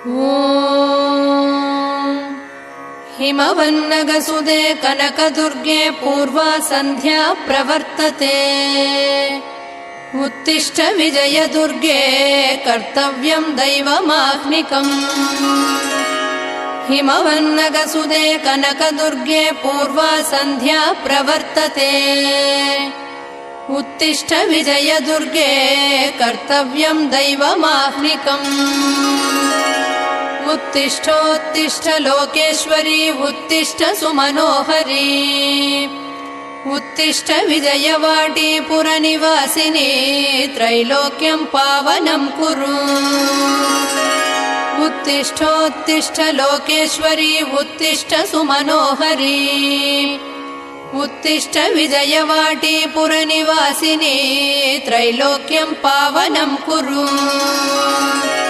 ॐ हिमवन्नगसुदे कनकदुर्गे पूर्वा सन्ध्या प्रवर्तते। उत्तिष्ठ विजयदुर्गे कर्तव्यं दैवमाह्निकम्। हिमवन्नगसुदे कनकदुर्गे पूर्वा सन्ध्या प्रवर्तते। उत्तिष्ठ विजयदुर्गे कर्तव्यं दैवमाह्निकम्। उत्तिष्ठोत्तिष्ठ लोकेश्वरी उत्तिष्ठ सुमनोहरी। उत्तिष्ठ विजयवाटी पुरनिवासिनी त्रैलोक्यं पावनं कुरु। उत्तिष्ठोत्तिष्ठ लोकेश्वरी उत्तिष्ठ सुमनोहरी। उत्तिष्ठ विजयवाटी पुरनिवासिनी त्रैलोक्यं पावनं कुरु।